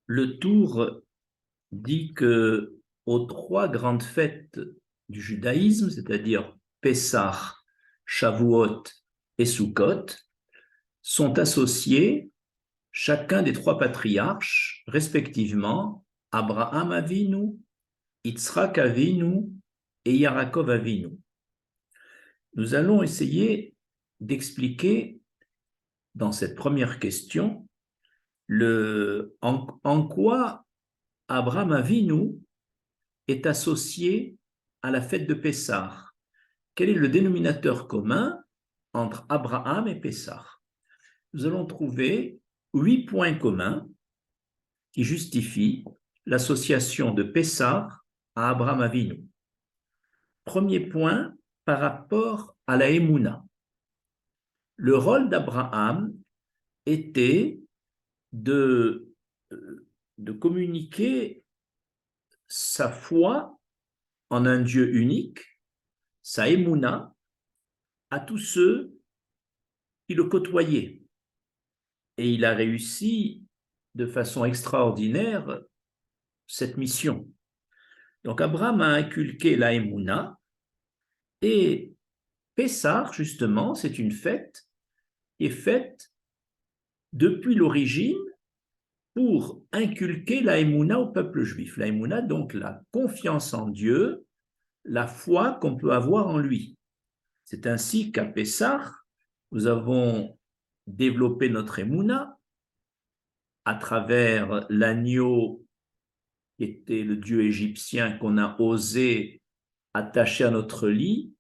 Le Tour dit que aux trois grandes fêtes du judaïsme, c'est-à-dire Pessah, Shavuot et Sukkot, sont associés chacun des trois patriarches, respectivement Abraham Avinu, Yitzhak Avinu et Yaakov Avinu. Nous allons essayer d'expliquer dans cette première question en quoi Abraham Avinu est associé à la fête de Pessah. Quel est le dénominateur commun entre Abraham et Pessah? Nous allons trouver 8 points communs qui justifient l'association de Pessah à Abraham Avinu. Premier point, par rapport à la Emouna. Le rôle d'Abraham était de, de communiquer sa foi en un Dieu unique, sa Emouna, à tous ceux qui le côtoyaient. Et il a réussi de façon extraordinaire cette mission. Donc Abraham a inculqué la Emouna et Pessah, justement, c'est une fête qui est faite depuis l'origine pour inculquer la Emouna au peuple juif. La Emouna, donc la confiance en Dieu, la foi qu'on peut avoir en lui. C'est ainsi qu'à Pessah, nous avons développé notre Emouna à travers l'agneau qui était le dieu égyptien qu'on a osé attacher à notre lit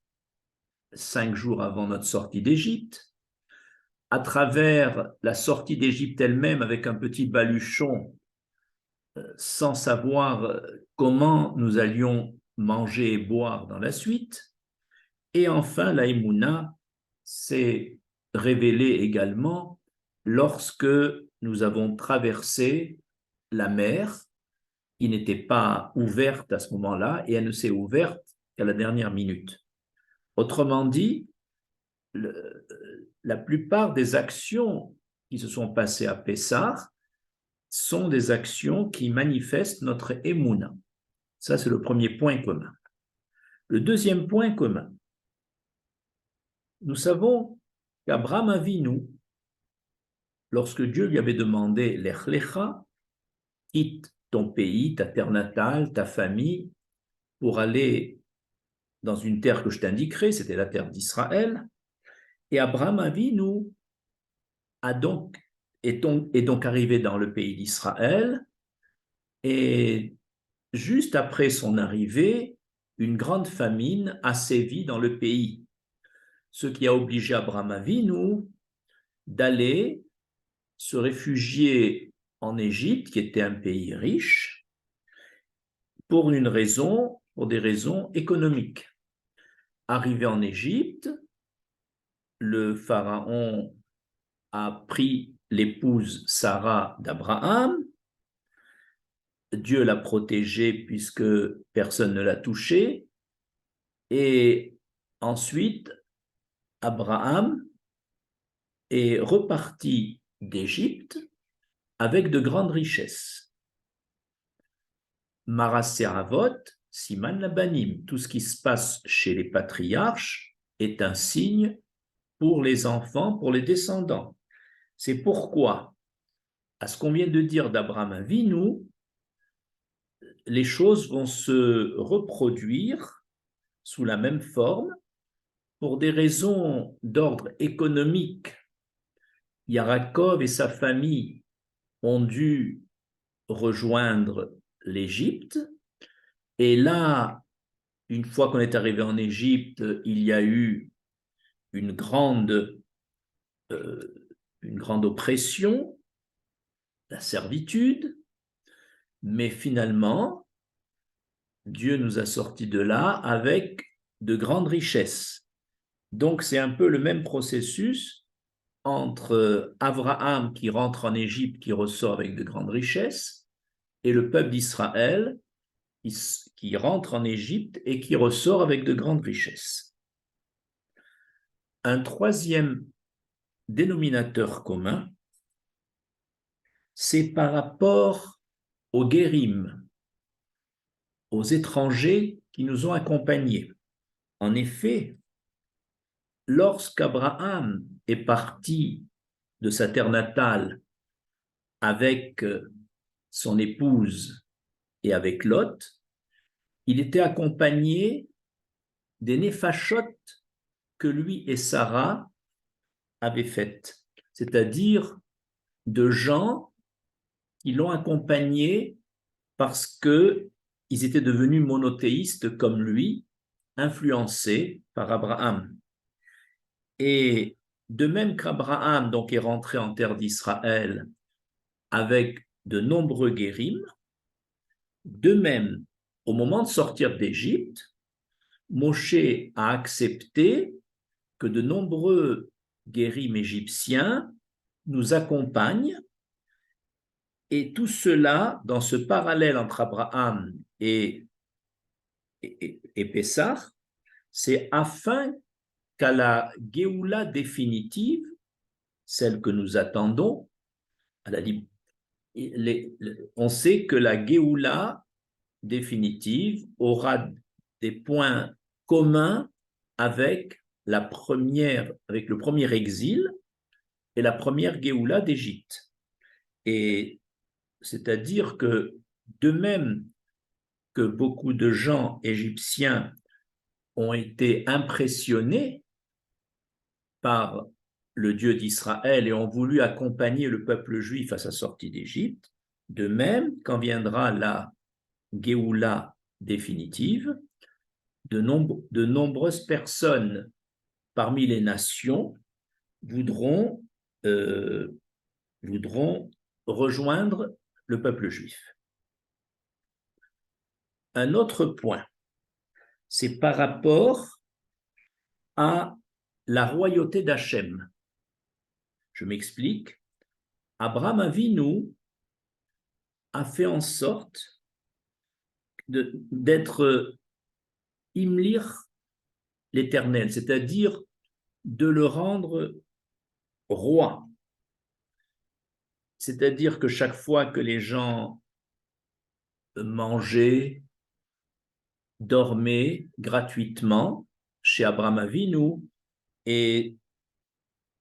5 jours avant notre sortie d'Égypte, à travers la sortie d'Égypte elle-même avec un petit baluchon sans savoir comment nous allions manger et boire dans la suite. Et enfin, la Emouna s'est révélée également lorsque nous avons traversé la mer qui n'était pas ouverte à ce moment-là et elle ne s'est ouverte qu'à la dernière minute. Autrement dit, la plupart des actions qui se sont passées à Pessah sont des actions qui manifestent notre émouna. Ça, c'est le premier point commun. Le deuxième point commun, nous savons qu'Abraham Avinu, lorsque Dieu lui avait demandé Lech Lecha, quitte ton pays, ta terre natale, ta famille, pour aller dans une terre que je t'indiquerai, c'était la terre d'Israël, et Abraham Avinu est donc arrivé dans le pays d'Israël, et juste après son arrivée, une grande famine a sévi dans le pays, ce qui a obligé Abraham Avinu d'aller se réfugier en Égypte, qui était un pays riche, pour des raisons économiques. Arrivé en Égypte, le pharaon a pris l'épouse Sarah d'Abraham. Dieu l'a protégée puisque personne ne l'a touchée. Et ensuite, Abraham est reparti d'Égypte avec de grandes richesses. Maraséravot, Siman Labanim, tout ce qui se passe chez les patriarches est un signe pour les enfants, pour les descendants. C'est pourquoi, à ce qu'on vient de dire d'Abraham Avinu, les choses vont se reproduire sous la même forme pour des raisons d'ordre économique. Yaakov et sa famille ont dû rejoindre l'Égypte et là, une fois qu'on est arrivé en Égypte, il y a eu une grande oppression, la servitude, mais finalement, Dieu nous a sortis de là avec de grandes richesses. Donc, c'est un peu le même processus entre Abraham qui rentre en Égypte, qui ressort avec de grandes richesses, et le peuple d'Israël qui rentre en Égypte et qui ressort avec de grandes richesses. Un troisième dénominateur commun, c'est par rapport aux guérim, aux étrangers qui nous ont accompagnés. En effet, lorsqu'Abraham est parti de sa terre natale avec son épouse et avec Lot, il était accompagné des néphachot que lui et Sarah avaient faites, c'est-à-dire de gens qui l'ont accompagné parce qu'ils étaient devenus monothéistes comme lui, influencés par Abraham. Et de même qu'Abraham donc est rentré en terre d'Israël avec de nombreux guérim, de même, au moment de sortir d'Égypte, Moshe a accepté que de nombreux guérim égyptiens nous accompagnent, et tout cela, dans ce parallèle entre Abraham et Pessah, c'est afin qu'à la Géoula définitive, celle que nous attendons, on sait que la Géoula définitive aura des points communs avec avec le premier exil et la première Géoula d'Égypte. Et c'est-à-dire que de même que beaucoup de gens égyptiens ont été impressionnés par le Dieu d'Israël et ont voulu accompagner le peuple juif à sa sortie d'Égypte, de même, quand viendra la Géoula définitive, de nombreuses personnes parmi les nations voudront, voudront rejoindre le peuple juif. Un autre point, c'est par rapport à la royauté d'Hachem. Je m'explique. Abraham Avinu a fait en sorte d'être Imlir l'Éternel, c'est-à-dire de le rendre roi. C'est-à-dire que chaque fois que les gens mangeaient, dormaient gratuitement chez Abraham Avinu, et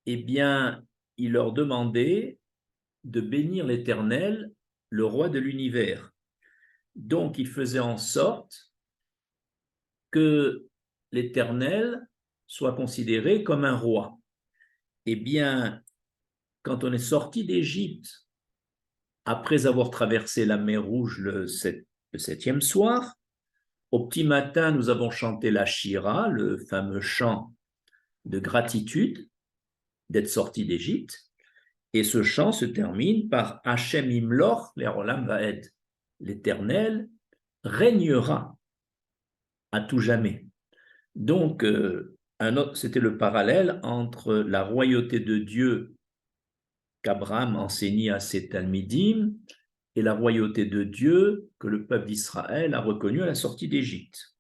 eh bien, il leur demandait de bénir l'Éternel, le roi de l'univers. Donc, il faisait en sorte que l'Éternel soit considéré comme un roi. Eh bien, quand on est sorti d'Égypte, après avoir traversé la mer Rouge le septième soir, au petit matin, nous avons chanté la Shira, le fameux chant de gratitude d'être sorti d'Égypte. Et ce chant se termine par Hachem Imlor, l'Erolam Vaed. L'Éternel régnera à tout jamais. Donc, c'était le parallèle entre la royauté de Dieu qu'Abraham enseignait à ses Talmidim et la royauté de Dieu que le peuple d'Israël a reconnue à la sortie d'Égypte.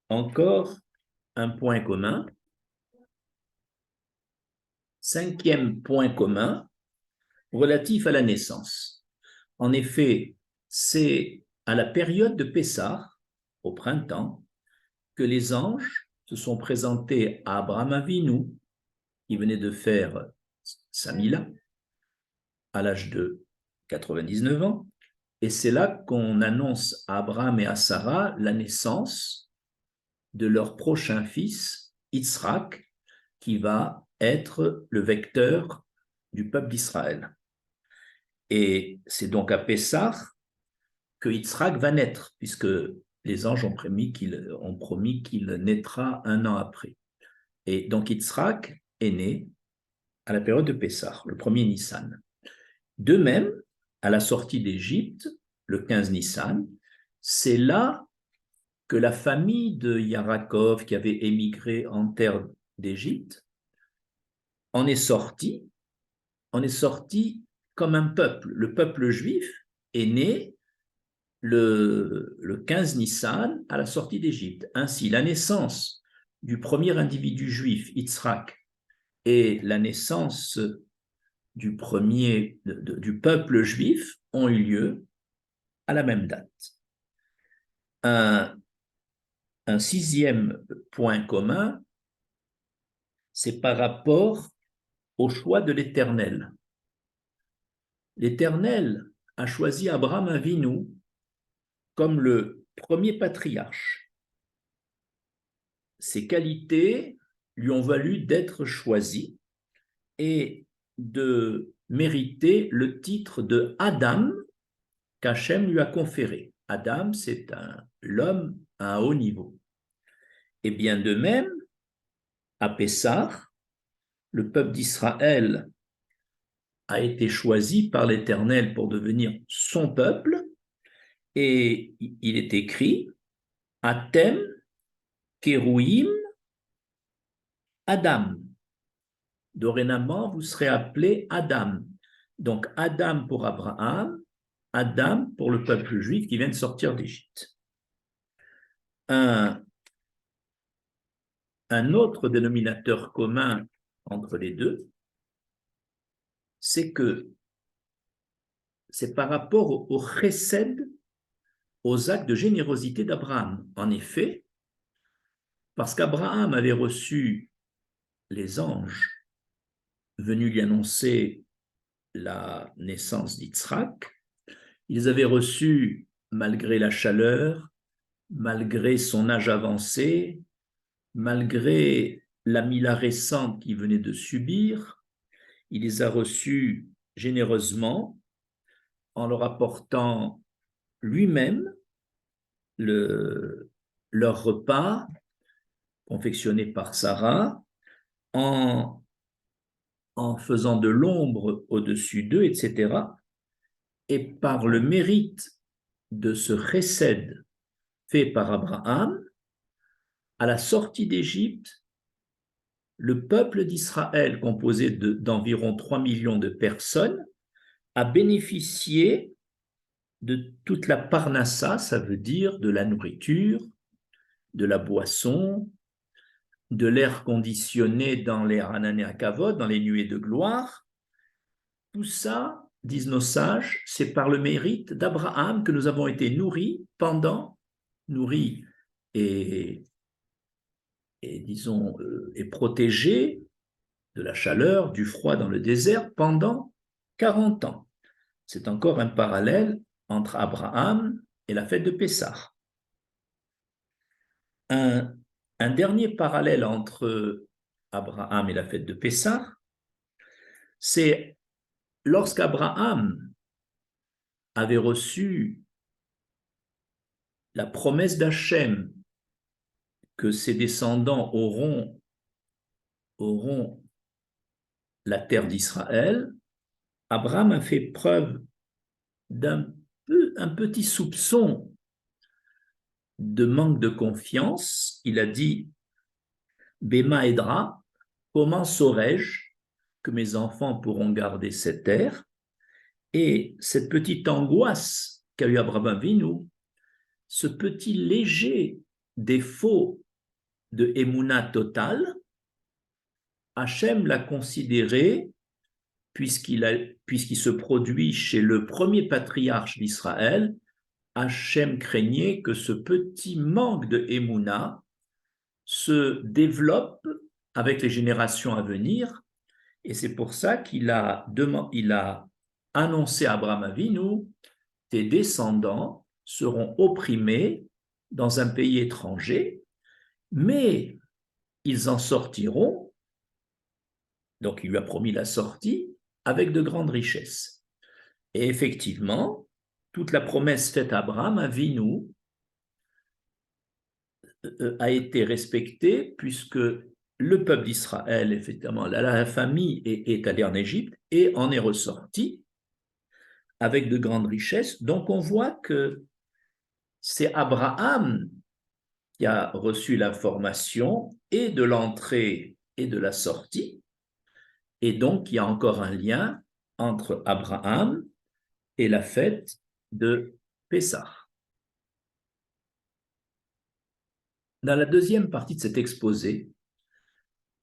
Encore un point commun. Cinquième point commun, relatif à la naissance. En effet, c'est à la période de Pessah, au printemps, que les anges se sont présentés à Abraham Avinu, qui venait de faire sa mila, à l'âge de 99 ans, et c'est là qu'on annonce à Abraham et à Sarah la naissance de leur prochain fils, Yitzhak, qui va être le vecteur du peuple d'Israël. Et c'est donc à Pessah que Yitzhak va naître, puisque les anges ont promis qu'il naîtra un an après. Et donc Yitzhak est né à la période de Pessah, le premier Nissan. De même, à la sortie d'Égypte, le 15 Nissan, c'est là que la famille de Yarakov, qui avait émigré en terre d'Égypte, en est sortie comme un peuple. Le peuple juif est né le 15 Nissan à la sortie d'Égypte. Ainsi, la naissance du premier individu juif, Yitzhak, et la naissance du peuple juif ont eu lieu à la même date. Un sixième point commun, c'est par rapport au choix de l'Éternel. L'Éternel a choisi Abraham Avinu comme le premier patriarche. Ses qualités lui ont valu d'être choisi et de mériter le titre de Adam qu'Hachem lui a conféré. Adam, c'est l'homme à un haut niveau. Et bien de même, à Pessah, le peuple d'Israël a été choisi par l'Éternel pour devenir son peuple, et il est écrit Atem Keruim Adam. Dorénavant, vous serez appelé Adam. Donc Adam pour Abraham, Adam pour le peuple juif qui vient de sortir d'Égypte. Un autre dénominateur commun entre les deux, c'est que c'est par rapport au chesed, aux actes de générosité d'Abraham. En effet, parce qu'Abraham avait reçu les anges venus lui annoncer la naissance d'Yitzhak, ils avaient reçu, malgré la chaleur, malgré son âge avancé, malgré la mila récente qu'il venait de subir, il les a reçus généreusement en leur apportant lui-même leur repas confectionné par Sarah, en faisant de l'ombre au-dessus d'eux, etc. Et par le mérite de ce chesed fait par Abraham, à la sortie d'Égypte, le peuple d'Israël, composé d'environ 3 millions de personnes, a bénéficié de toute la parnassa, ça veut dire de la nourriture, de la boisson, de l'air conditionné dans les Hanané Akavod, dans les nuées de gloire. Tout ça, disent nos sages, c'est par le mérite d'Abraham que nous avons été nourris disons, et protégés de la chaleur, du froid dans le désert pendant 40 ans. C'est encore un parallèle entre Abraham et la fête de Pessah. Un dernier parallèle entre Abraham et la fête de Pessah, c'est lorsqu'Abraham avait reçu la promesse d'Hachem que ses descendants auront la terre d'Israël, Abraham a fait preuve d'un petit soupçon de manque de confiance. Il a dit Bema Edra, comment saurais-je que mes enfants pourront garder cette terre? Et cette petite angoisse qu'a eu Abraham Avinu, ce petit léger défaut de Emouna totale, Hachem l'a considéré, puisqu'il se produit chez le premier patriarche d'Israël, Hachem craignait que ce petit manque de Emouna se développe avec les générations à venir, et c'est pour ça qu'il a annoncé à Abraham Avinu, tes descendants seront opprimés dans un pays étranger, mais ils en sortiront, donc il lui a promis la sortie, avec de grandes richesses. Et effectivement, toute la promesse faite à Abraham Avinu a été respectée, puisque le peuple d'Israël, effectivement, la famille est allée en Égypte et en est ressorti avec de grandes richesses. Donc on voit que c'est Abraham qui a reçu l'information et de l'entrée et de la sortie, et donc il y a encore un lien entre Abraham et la fête de Pessah. Dans la deuxième partie de cet exposé,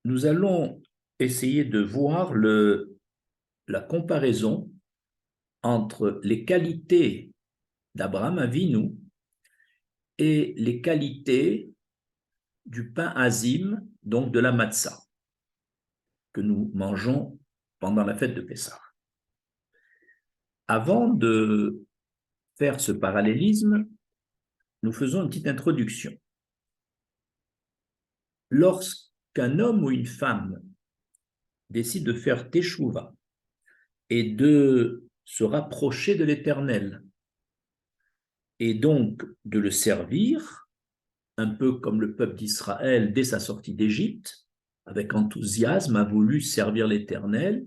nous allons essayer de voir la comparaison entre les qualités d'Abraham Avinu et les qualités du pain azim, donc de la matzah, que nous mangeons pendant la fête de Pessah. Avant de faire ce parallélisme, nous faisons une petite introduction. Lorsqu'un homme ou une femme décide de faire teshuva et de se rapprocher de l'Éternel et donc de le servir, un peu comme le peuple d'Israël dès sa sortie d'Égypte, avec enthousiasme a voulu servir l'Éternel,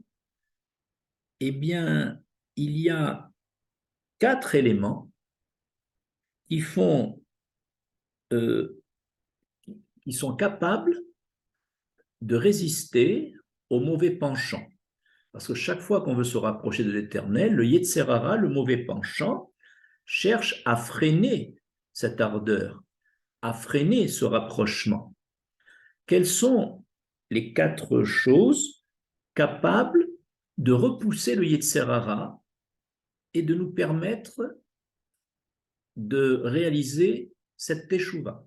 eh bien, il y a 4 éléments qui font, qui sont capables de résister au mauvais penchant. Parce que chaque fois qu'on veut se rapprocher de l'Éternel, le Yetzer Hara, le mauvais penchant, cherche à freiner cette ardeur, à freiner ce rapprochement. Quelles sont les 4 choses capables de repousser le Yetzer Hara et de nous permettre de réaliser cette teshuva?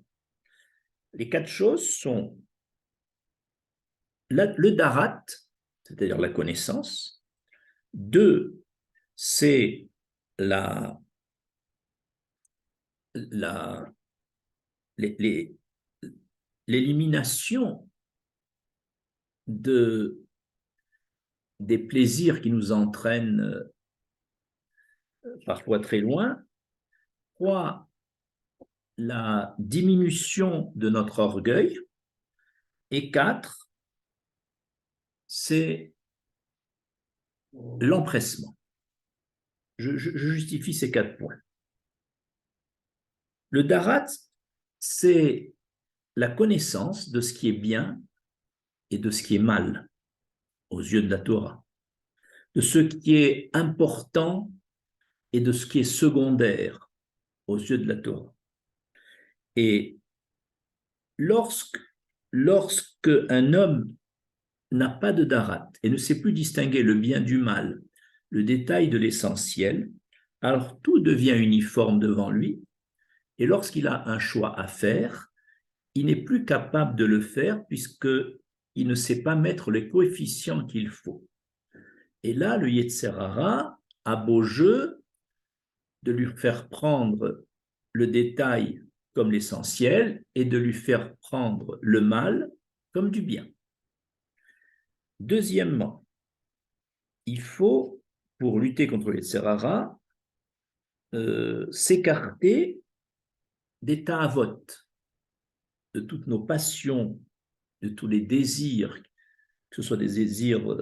Les 4 choses sont le darat, c'est-à-dire la connaissance. 2, c'est l'élimination des plaisirs qui nous entraînent parfois très loin. 3, la diminution de notre orgueil. Et 4, c'est l'empressement. Je justifie ces 4 points. Le darat, c'est la connaissance de ce qui est bien et de ce qui est mal aux yeux de la Torah, de ce qui est important et de ce qui est secondaire aux yeux de la Torah. Et lorsque un homme n'a pas de darat et ne sait plus distinguer le bien du mal, le détail de l'essentiel, alors tout devient uniforme devant lui, et lorsqu'il a un choix à faire, il n'est plus capable de le faire puisqu'il ne sait pas mettre les coefficients qu'il faut. Et là, le Yetzer Hara a beau jeu de lui faire prendre le détail comme l'essentiel et de lui faire prendre le mal comme du bien. Deuxièmement, il faut, pour lutter contre le Yetzer Hara, s'écarter des ta'avot, de toutes nos passions, de tous les désirs, que ce soit des désirs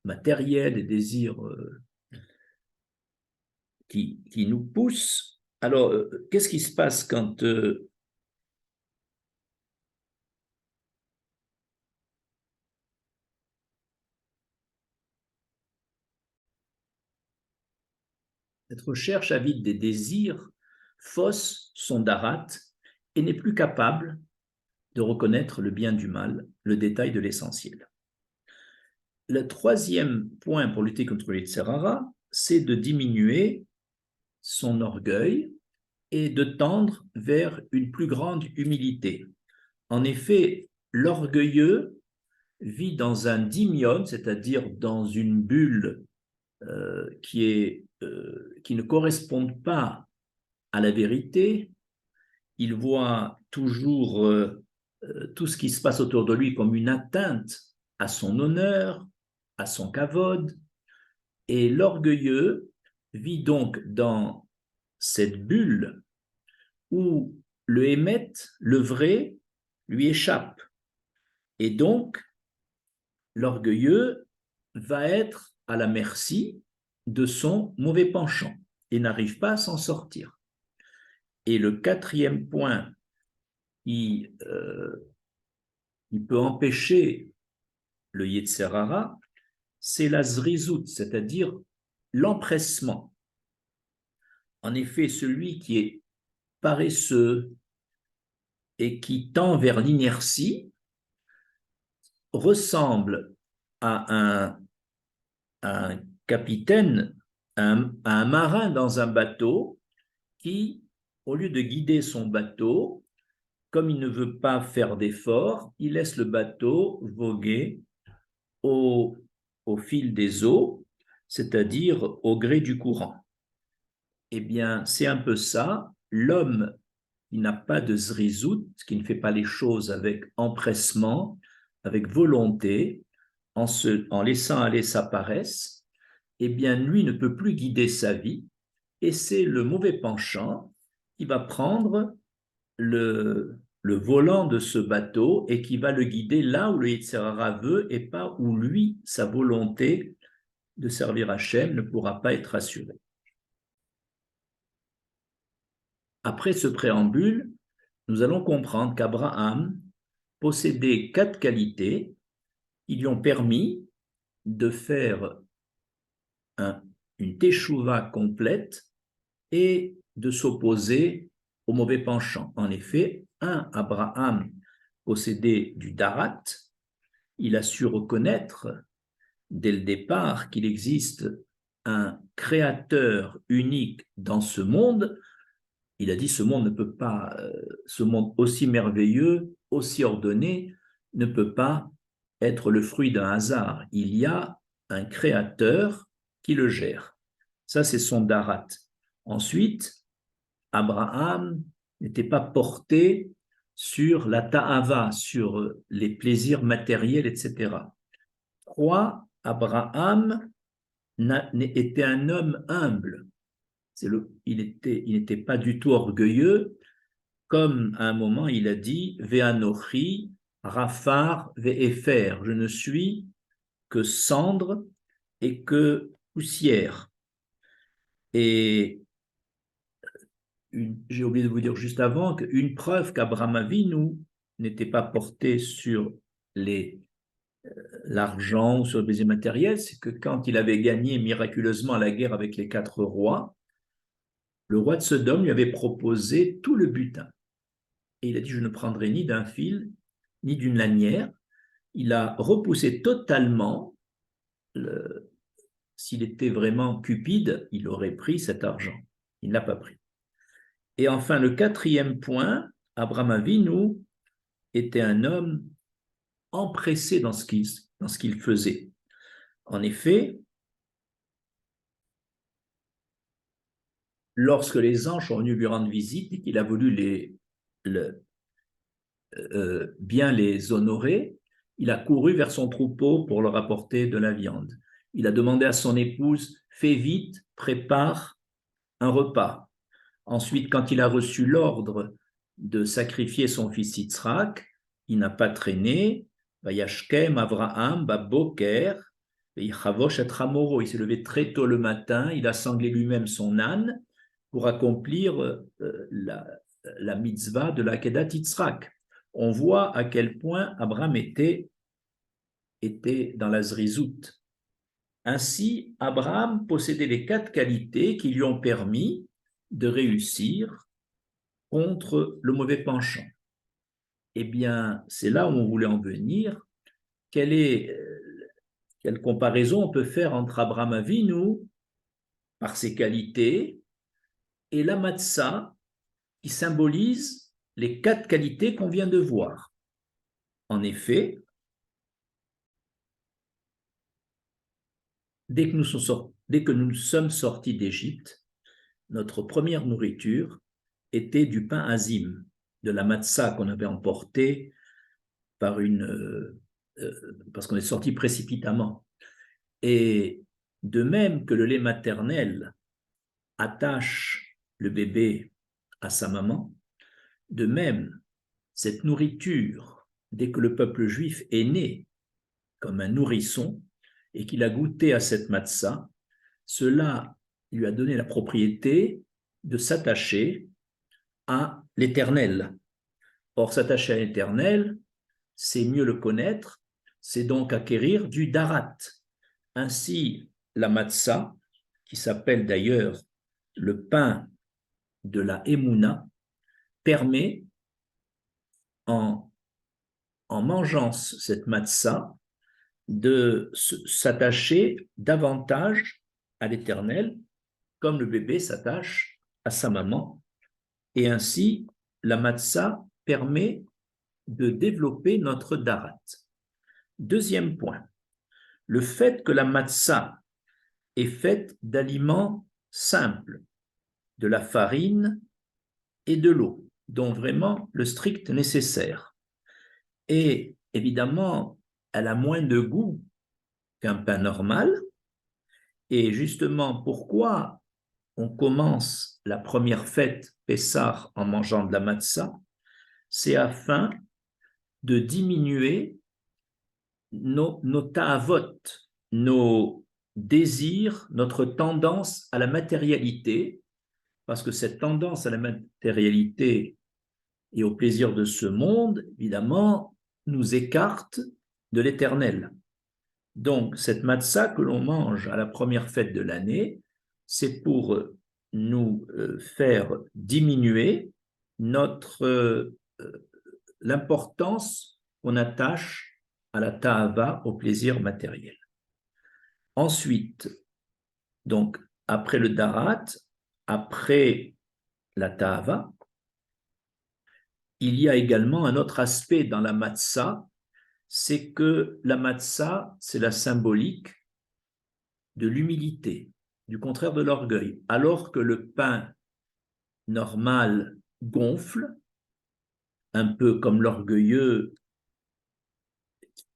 matériels, des désirs qui nous poussent. Alors, qu'est-ce qui se passe quand cette recherche avide des désirs fausse son darat et n'est plus capable de reconnaître le bien du mal, le détail de l'essentiel. Le troisième point pour lutter contre le Yetzer Hara, c'est de diminuer son orgueil et de tendre vers une plus grande humilité. En effet, l'orgueilleux vit dans un dymion, c'est-à-dire dans une bulle qui ne correspond pas à la vérité. Il voit toujours tout ce qui se passe autour de lui comme une atteinte à son honneur, à son kavod, et l'orgueilleux vit donc dans cette bulle où le émet, le vrai, lui échappe. Et donc, l'orgueilleux va être à la merci de son mauvais penchant et n'arrive pas à s'en sortir. Et le quatrième point qui peut empêcher le Yetzer Hara, c'est la zrizout, c'est-à-dire l'empressement. En effet, celui qui est paresseux et qui tend vers l'inertie ressemble à un capitaine, à un marin dans un bateau qui, au lieu de guider son bateau, comme il ne veut pas faire d'efforts, il laisse le bateau voguer au, au fil des eaux, c'est-à-dire au gré du courant. Eh bien, c'est un peu ça. L'homme qui n'a pas de zrizout, qui ne fait pas les choses avec empressement, avec volonté, en laissant aller sa paresse, eh bien, lui ne peut plus guider sa vie, et c'est le mauvais penchant qui va prendre le volant de ce bateau et qui va le guider là où le Yetzer Hara veut et pas où lui, sa volonté de servir Hachem ne pourra pas être assurée. Après ce préambule, nous allons comprendre qu'Abraham possédait 4 qualités qui lui ont permis de faire une teshuva complète et de s'opposer au mauvais penchant. En effet, Abraham possédait du darat, il a su reconnaître dès le départ qu'il existe un créateur unique dans ce monde. Il a dit ce monde ne peut pas, ce monde aussi merveilleux, aussi ordonné, ne peut pas être le fruit d'un hasard. Il y a un créateur qui le gère. Ça, c'est son darat. Ensuite, Abraham n'était pas porté sur la ta'ava, sur les plaisirs matériels, etc. 3, Abraham était un homme humble. Il n'était pas du tout orgueilleux, comme à un moment il a dit Ve'anochi, Rafar, Ve'efer, je ne suis que cendre et que poussière. Et j'ai oublié de vous dire juste avant qu'une preuve qu'Abraham Avinu n'était pas porté sur l'argent ou sur le plaisir matériel, c'est que quand il avait gagné miraculeusement la guerre avec les 4 rois, le roi de Sodome lui avait proposé tout le butin. Et il a dit, je ne prendrai ni d'un fil, ni d'une lanière. Il a repoussé totalement, s'il était vraiment cupide, il aurait pris cet argent. Il n'a pas pris. Et enfin, le 4e point, Abraham Avinu était un homme empressé dans ce qu'il faisait. En effet, lorsque les anges sont venus lui rendre visite et qu'il a voulu bien les honorer, il a couru vers son troupeau pour leur apporter de la viande. Il a demandé à son épouse, fais vite, prépare un repas. Ensuite, quand il a reçu l'ordre de sacrifier son fils Yitzhak, il n'a pas traîné. Vayashkem Avraham Baboker, il s'est levé très tôt le matin, il a sanglé lui-même son âne pour accomplir la mitzvah de la Kedat Yitzhak. On voit à quel point Abraham était dans la zrizout. Ainsi, Abraham possédait les 4 qualités qui lui ont permis de réussir contre le mauvais penchant. Eh bien, c'est là où on voulait en venir. Quelle comparaison on peut faire entre Abraham Avinu, par ses qualités, et la matzah, qui symbolise les 4 qualités qu'on vient de voir. En effet, dès que nous sommes sortis d'Égypte, notre première nourriture était du pain azim, de la matzah qu'on avait emporté parce qu'on est sorti précipitamment. Et de même que le lait maternel attache le bébé à sa maman, de même, cette nourriture, dès que le peuple juif est né comme un nourrisson et qu'il a goûté à cette matzah, cela lui a donné la propriété de s'attacher à l'Éternel. Or, s'attacher à l'Éternel, c'est mieux le connaître, c'est donc acquérir du darat. Ainsi, la matzah, qui s'appelle d'ailleurs le pain de la Emouna, permet, en mangeant cette matzah, de s'attacher davantage à l'Éternel, comme le bébé s'attache à sa maman. Et ainsi, la matzah permet de développer notre darat. Deuxième point, le fait que la matzah est faite d'aliments simples, de la farine et de l'eau, dont vraiment le strict nécessaire. Et évidemment, elle a moins de goût qu'un pain normal. Et justement, pourquoi on commence la première fête Pessah en mangeant de la matzah? C'est afin de diminuer nos ta'avot, nos désirs, notre tendance à la matérialité, parce que cette tendance à la matérialité et au plaisir de ce monde, évidemment, nous écarte de l'éternel. Donc, cette matzah que l'on mange à la première fête de l'année, c'est pour nous faire diminuer l'importance qu'on attache à la ta'ava, au plaisir matériel. Ensuite, donc, après le darat, après la ta'ava, il y a également un autre aspect dans la matzah, c'est que la matzah, c'est la symbolique de l'humilité, du contraire de l'orgueil. Alors que le pain normal gonfle, un peu comme l'orgueilleux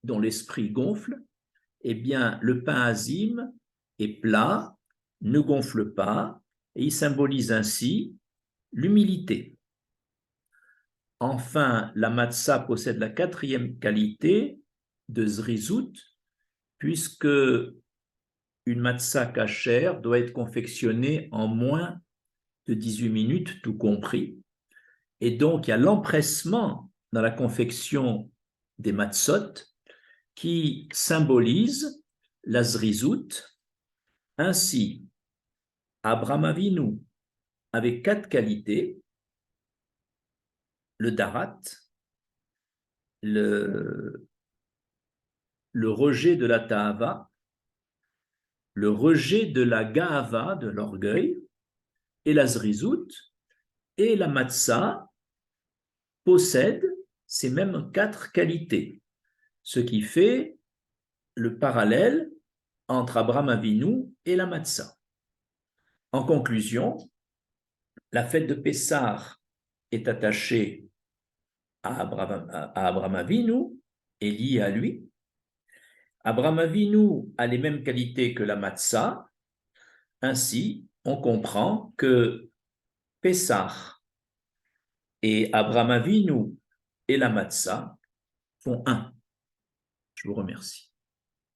dont l'esprit gonfle, eh bien, le pain azim est plat, ne gonfle pas, et il symbolise ainsi l'humilité. Enfin, la matzah possède la quatrième qualité de zrizout, puisque une matzah cachère doit être confectionnée en moins de 18 minutes, tout compris. Et donc, il y a l'empressement dans la confection des matzot qui symbolise la zrizout. Ainsi, Abraham Avinu avait 4 qualités: le darat, le rejet de la ta'ava, le rejet de la ga'ava, de l'orgueil, et la zrizout, et la matzah possède ces mêmes 4 qualités, ce qui fait le parallèle entre Abraham Avinu et la matzah. En conclusion, la fête de Pessah est attachée à Abraham Avinu, est liée à lui. Abraham Avinu a les mêmes qualités que la matzah. Ainsi, on comprend que Pessah et Abraham Avinu et la matzah font un. Je vous remercie.